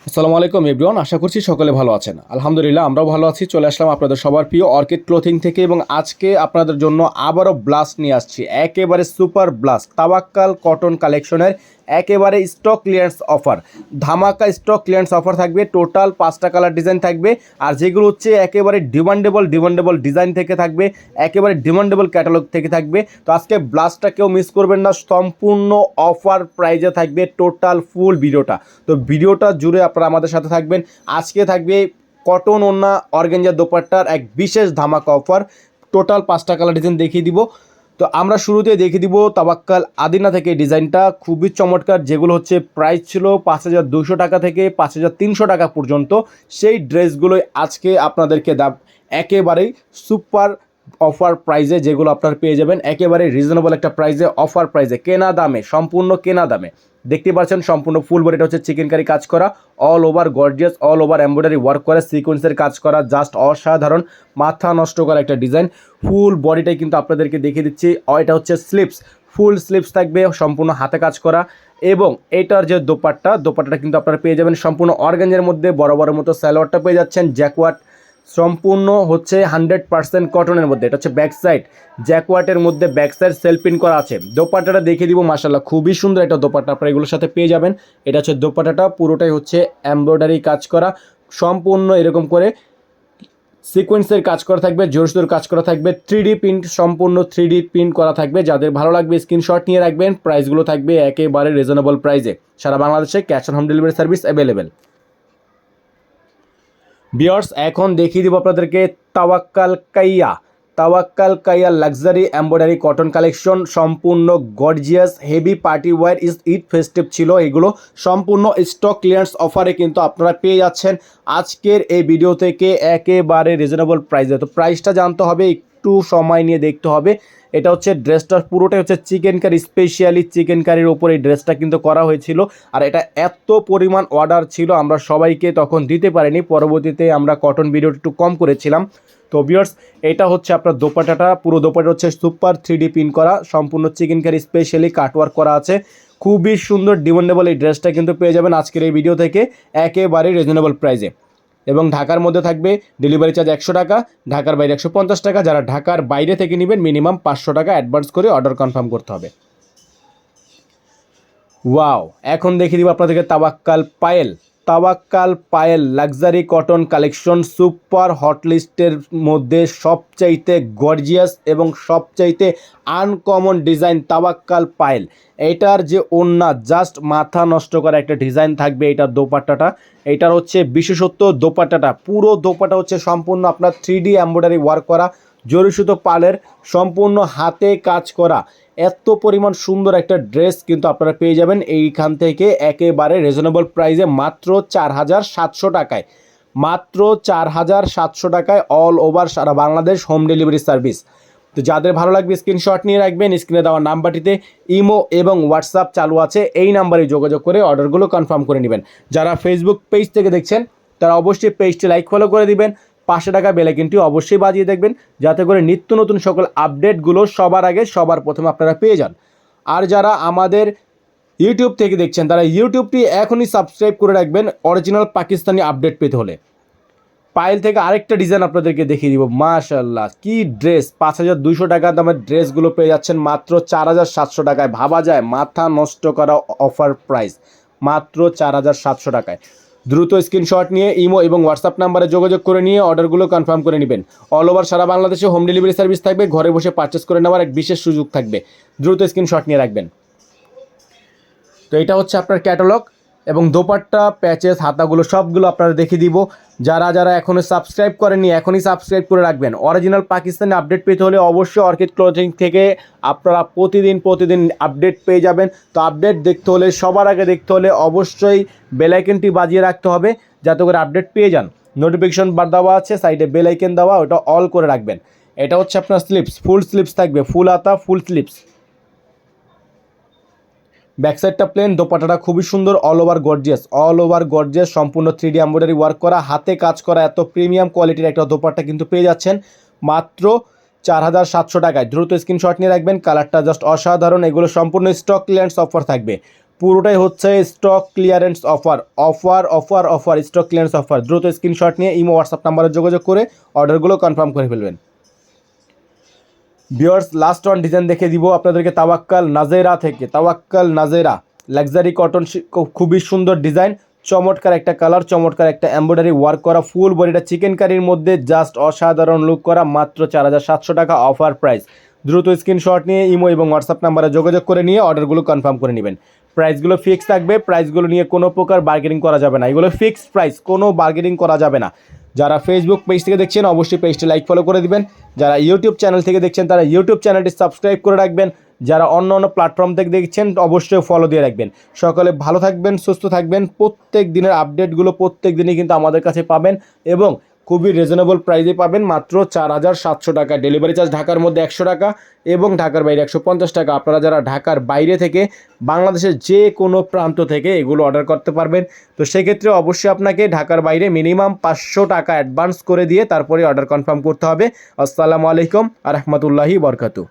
আসসালামু আলাইকুম এভরিওয়ান, আশা করছি সকলে ভালো আছেন। আলহামদুলিল্লাহ আমরাও ভালো আছি। চলে আসলাম আপনাদের সবার প্রিয় অর্কিড ক্লোথিং থেকে এবং আজকে আপনাদের জন্য আবারও ব্লাস্ট নিয়ে আসছি। একেবারে সুপার ব্লাস্ট তাওয়াক্কাল কটন কালেকশনের একেবারে স্টক ক্লিয়ারেন্স অফার, ধামাকা স্টক ক্লিয়ারেন্স অফার থাকবে। টোটাল 5টা কালার ডিজাইন থাকবে, আর যেগুলো হচ্ছে একেবারে ডিমান্ডেবল ডিজাইন থেকে থাকবে, একেবারে ডিমান্ডেবল ক্যাটালগ থেকে থাকবে। তো আজকে ব্লাস্টটা কেউ মিস করবেন না, সম্পূর্ণ অফার প্রাইজে থাকবে টোটাল ফুল ভিডিওটা। তো ভিডিওটা জুড়ে আপনারা আমাদের সাথে থাকবেন। আজকে থাকবে কটন ওড়না অর্গানজা দোপাট্টার এক বিশেষ ধামাকা অফার। টোটাল 5টা কালার ডিজাইন দেখিয়ে দিব। তো আমরা শুরুতে দেখিয়ে দিব তাওয়াক্কাল আদিনা থেকে ডিজাইনটা, খুবই চমৎকার, যেগুলো হচ্ছে প্রাইস ছিল 5,200 টাকা থেকে 5,300 টাকা পর্যন্ত। সেই ড্রেসগুলোই আজকে আপনাদেরকে একেবারেই সুপার অফার প্রাইজে, যেগুলো আপনারা পেয়ে যাবেন একেবারে রিজনেবল একটা প্রাইজে, অফার প্রাইজে, কেনা দামে, সম্পূর্ণ কেনা দামে। দেখতে পাচ্ছেন সম্পূর্ণ ফুল বডিটা হচ্ছে চিকেন কারি কাজ করা, all over gorgeous, all over embroidery work করা, সিকোয়েন্সের কাজ করা, জাস্ট অসাধারণ, মাথা নষ্ট করা একটা ডিজাইন। ফুল বডিটাই কিন্তু আপনাদেরকে দেখিয়ে দিচ্ছি। এটা হচ্ছে স্লিপস, ফুল স্লিপস থাকবে, সম্পূর্ণ হাতে কাজ করা। এবং এটার যে দোপাট্টাটা কিন্তু আপনারা পেয়ে যাবেন সম্পূর্ণ অর্গানজার মধ্যে, বড় বড় মতো সালোয়ারটা পেয়ে যাচ্ছেন, জ্যাকওয়ার্ড সম্পূর্ণ হচ্ছে 100% কটনের মধ্যে। এটা হচ্ছে ব্যাক সাইড, জ্যাকওয়ার্টের মধ্যে ব্যাক সাইড সেলফ প্রিন্ট করা আছে। দোপাট্টাটা দেখিয়ে দিব, মাশাআল্লাহ খুবই সুন্দর একটা দোপাট্টা আপনারা এগুলোর সাথে পেয়ে যাবেন। এটা হচ্ছে দোপাট্টাটা, পুরোটাই হচ্ছে এমব্রয়ডারি কাজ করা, সম্পূর্ণ এরকম করে সিকোয়েন্সের কাজ করা থাকবে, জোরসোর কাজ করা থাকবে, 3D প্রিন্ট, সম্পূর্ণ 3D প্রিন্ট করা থাকবে। যাদের ভালো লাগবে স্ক্রিনশট নিয়ে রাখবেন। প্রাইসগুলো থাকবে একেবারে রিজনেবল প্রাইসে, সারা বাংলাদেশে cash on home delivery service available. বিয়ার্স এখন দেখিয়ে দিব আপনাদেরকে তাওয়াক্কাল কাইয়া লাক্সারি এমব্রয়ডারি কটন কালেকশন, সম্পূর্ণ gorgeous heavy party wear. Eid festive ছিল এগুলো, সম্পূর্ণ স্টক ক্লিয়ারেন্স অফারে কিন্তু আপনারা পেয়ে যাচ্ছেন আজকের এই ভিডিও থেকে একেবারে রিজনেবল প্রাইসে। তো প্রাইসটা জানতে হবে, একটু সময় নিয়ে দেখতে হবে। এটা হচ্ছে ড্রেসটার পুরোটাই হচ্ছে চিকেন কারি, স্পেশালি চিকেন কারির ওপর এই ড্রেসটা কিন্তু করা হয়েছিল। আর এটা এত পরিমাণ অর্ডার ছিল, আমরা সবাইকে তখন দিতে পারিনি, পরবর্তীতে আমরা কটন ভিডিও একটু কম করেছিলাম। তো ভিউয়ার্স এটা হচ্ছে আপনার দোপাট্টাটা, পুরো দোপাট্টা হচ্ছে সুপার 3D প্রিন্ট করা, সম্পূর্ণ চিকেন কারি স্পেশালি কাটওয়ার্ক করা আছে। খুবই সুন্দর ডিমান্ডেবল এই ড্রেসটা কিন্তু পেয়ে যাবেন আজকের এই ভিডিও থেকে একেবারে রিজনেবল প্রাইসে। এবং ঢাকার মধ্যে থাকবে ডেলিভারি চার্জ 100 টাকা, ঢাকার বাইরে 150 টাকা। যারা ঢাকার বাইরে থেকে নেবেন মিনিমাম 500 টাকা অ্যাডভান্স করে অর্ডার কনফার্ম করতে হবে। ওয়াও, এখন দেখিয়ে দিব আপনাদেরকে Tawakkal Payel luxury cotton collection, super hot লিস্টের মধ্যে সবচাইতে গর্জিয়াস এবং সবচাইতে আনকমন ডিজাইন তাওয়াক্কাল পায়েল। এটার যে ওড়না, জাস্ট মাথা নষ্ট করা একটা ডিজাইন থাকবে। এটার দোপাট্টাটা, এটার হচ্ছে বিশেষত্ব দোপাট্টাটা, পুরো দোপাট্টা হচ্ছে সম্পূর্ণ আপনার 3D এমব্রয়ডারি ওয়ার্ক করা, জরি সুতো পালের, সম্পূর্ণ হাতে কাজ করা। এত পরিমাণ সুন্দর একটা ড্রেস কিন্তু আপনারা পেয়ে যাবেন এইখান থেকে একেবারে রিজনেবল প্রাইসে, মাত্র 4,700 টাকায়, মাত্র 4,700 টাকায় অল ওভার সারা বাংলাদেশ হোম ডেলিভারি সার্ভিস। তো যাদের ভালো লাগবে স্ক্রিনশট নিয়ে রাখবেন, স্ক্রিনে দেওয়া নাম্বারটিতে ইমো এবং হোয়াটসঅ্যাপ চালু আছে, এই নাম্বারে যোগাযোগ করে অর্ডারগুলো কনফার্ম করে নেবেন। যারা ফেসবুক পেজ থেকে দেখছেন তারা অবশ্যই পেজটি লাইক ফলো করে দিবেন, 500 টাকা বেলাইকনটি অবশ্যই বাজিয়ে দেখবেন, যাতে করে নিত্য নতুন সকল আপডেটগুলো সবার আগে সবার প্রথমে আপনারা পেয়ে যান। আর যারা আমাদের ইউটিউব থেকে দেখছেন তারা ইউটিউবটি এখনই সাবস্ক্রাইব করে রাখবেন অরিজিনাল পাকিস্তানি আপডেট পেতে হলে। পায়েল থেকে আরেকটা ডিজাইন আপনাদেরকে দেখিয়ে দিব, মাশাআল্লাহ কি ড্রেস, 5,200 টাকা দামের ড্রেসগুলো পেয়ে যাচ্ছেন মাত্র 4,700 টাকায়। ভাবা যায়, মাথা নষ্ট করা অফার প্রাইস, মাত্র 4,700 টাকায়। দ্রুত স্ক্রিনশট নিয়ে ইমো এবং হোয়াটসঅ্যাপ নাম্বারে যোগাযোগ করে নিয়ে অর্ডারগুলো কনফার্ম করে নেবেন। অল ওভার সারা বাংলাদেশে হোম ডেলিভারি সার্ভিস থাকবে, ঘরে বসে পারচেস করে নেওয়ার এক বিশেষ সুযোগ থাকবে। দ্রুত স্ক্রিনশট নিয়ে রাখবেন। তো এটা হচ্ছে আপনার ক্যাটালগ এবং দোপাট্টা, প্যাচেস, হাতাগুলো সবগুলো আপনারা দেখিয়ে দিব। যারা যারা এখনও সাবস্ক্রাইব করেননি এখনই সাবস্ক্রাইব করে রাখবেন। অরিজিনাল পাকিস্তানি আপডেট পেতে হলে অবশ্যই অর্কিড ক্লোথিং থেকে আপনারা প্রতিদিন আপডেট পেয়ে যাবেন। তো আপডেট দেখতে হলে, সবার আগে দেখতে হলে অবশ্যই বেল আইকনটি বাজিয়ে রাখতে হবে, যাতে করে আপডেট পেয়ে যান। নোটিফিকেশন বার দেওয়া আছে, সাইডে বেল আইকন দেওয়া, ওটা অল করে রাখবেন। এটা হচ্ছে আপনার স্লিপস, ফুল স্লিপস থাকবে, ফুল হাতা ফুল স্লিপস। ব্যাক সাইডটা প্লেন, দোপাট্টাটা খুবই সুন্দর, অল ওভার গর্জিয়াস, সম্পূর্ণ 3D এমব্রয়ডারি ওয়ার্ক করা, হাতে কাজ করা, এত প্রিমিয়াম কোয়ালিটির একটা দোপাট্টা কিন্তু পেয়ে যাচ্ছেন মাত্র 4,700 টাকায়। দ্রুত স্ক্রিনশট নিয়ে রাখবেন, কালারটা জাস্ট অসাধারণ। এগুলো সম্পূর্ণ স্টক ক্লিয়ারেন্স অফার থাকবে। পুরোটাই হচ্ছে stock clearance offer offer offer offer stock clearance offer. দ্রুত স্ক্রিনশট নিয়ে ইমো হোয়াটসঅ্যাপ নাম্বারে যোগাযোগ করে অর্ডারগুলো কনফার্ম করে ফেলবেন। ভিউয়ার্স, লাস্ট ওয়ান ডিজাইন দেখে দিব আপনাদেরকে তাওয়াক্কাল নাজেরা থেকে। তাওয়াক্কাল নাজেরা লাক্সারি কটন, খুবই সুন্দর ডিজাইন, চমৎকার একটা কালার, চমৎকার একটা এমব্রয়ডারি ওয়ার্ক করা, ফুল বডিটা চিকেন কারির মধ্যে জাস্ট অসাধারণ লুক করা, মাত্র 4700 টাকা অফার প্রাইস। দ্রুত স্ক্রিনশট নিয়ে ইমো এবং হোয়াটসঅ্যাপ নাম্বারে যোগাযোগ করে নিয়ে অর্ডারগুলো কনফার্ম করে নেবেন। প্রাইসগুলো ফিক্স থাকবে, প্রাইসগুলো নিয়ে কোনো প্রকার বার্গেনিং করা যাবে না, এগুলো ফিক্সড প্রাইস, কোনো বার্গেনিং করা যাবে না। যারা ফেসবুক পেজ থেকে দেখছেন অবশ্যই পেজটি লাইক ফলো করে দিবেন, যারা ইউটিউব চ্যানেল থেকে দেখছেন তারা ইউটিউব চ্যানেলটি সাবস্ক্রাইব করে রাখবেন, যারা অন্য অন্য প্ল্যাটফর্ম থেকে দেখছেন অবশ্যই ফলো দিয়ে রাখবেন। সকলে ভালো থাকবেন, সুস্থ থাকবেন। প্রত্যেক দিনের আপডেটগুলো প্রত্যেক দিনই কিন্তু আমাদের কাছে পাবেন এবং খুবই রিজনেবল প্রাইসে পাবেন, মাত্র 4700 টাকা। ডেলিভারি চার্জ ঢাকার মধ্যে 100 টাকা এবং ঢাকার বাইরে 150 টাকা। আপনারা যারা ঢাকার বাইরে থেকে বাংলাদেশের যে কোনো প্রান্ত থেকে এগুলো অর্ডার করতে পারবেন। তো সেক্ষেত্রে অবশ্যই আপনাকে ঢাকার বাইরে মিনিমাম 500 টাকা অ্যাডভান্স করে দিয়ে তারপরে অর্ডার কনফার্ম করতে হবে। আসসালামু আলাইকুম আ রহমতুল্লাহি বরকাতু।